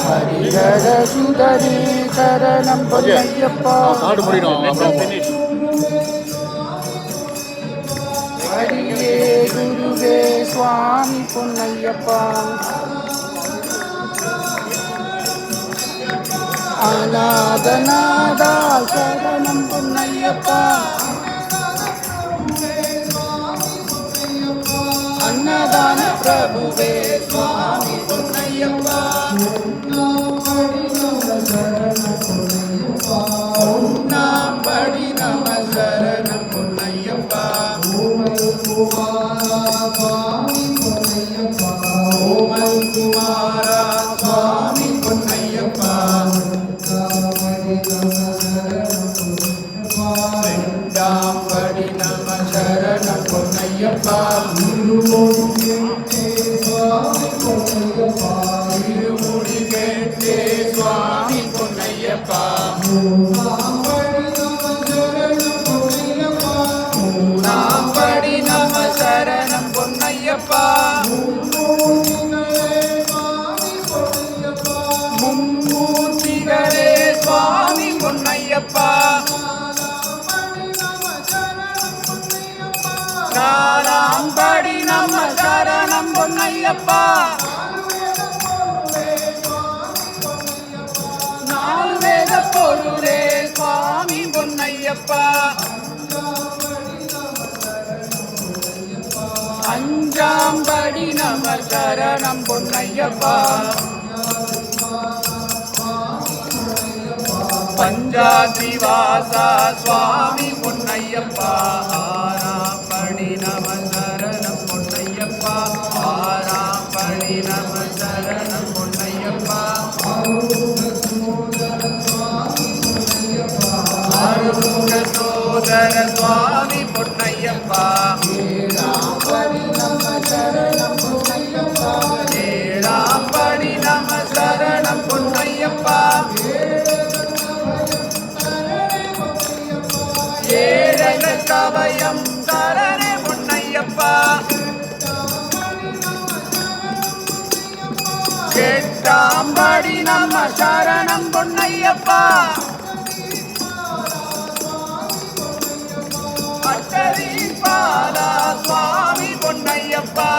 ஹரிஹர சுதரே சரணம் பொன்னையப்பா. ஹரியே குருவே சுவாமி பொன்னையப்பா. அநாதநாதா சரணம் பொன்னையப்பா. அன்னதான பிரபுவே சுவாமி பொன்னையப்பா. நாம் படி நம சரணம் பொன்னையப்பா. ஓமல் குமாரா சுவாமி பொன்னையப்பா. ரெண்டாம் படி நம சரணம் பொன்னையப்பா. இருமுடி கேட்டே சுவாமி பொன்னையப்பா. மூணாம் படி நம சரணம் பொன்னையப்பா. மும்மூர்த்திகளே சுவாமி பொன்னையப்பா. நாலாம் படி நம சரணம் பொன்னையப்பா. நாலு வேத பொருளே சுவாமி பொன்னையப்பா. அஞ்சாம் படி நம சரணம் பொன்னையப்பா. பஞ்சாதிவாசா சுவாமி பொன்னையப்பா. ஆறாம் படி நம சரணம் பொன்னையப்பா. ஆறாம் படி நம சரணம் பொன்னையப்பா. ஆறுமுக சோதர சுவாமி பொன்னையப்பா. ஏழாம் படி நம சரணம் பொன்னையப்பா. ஏழாம் படி நம சரணம் பொன்னையப்பா. ஏழக கவயம் சரணே பொன்னையப்பா. எட்டாம் படி நம சரணம் பொன்னையப்பா. அட்டதி பாலா சுவாமி பொன்னையப்பா.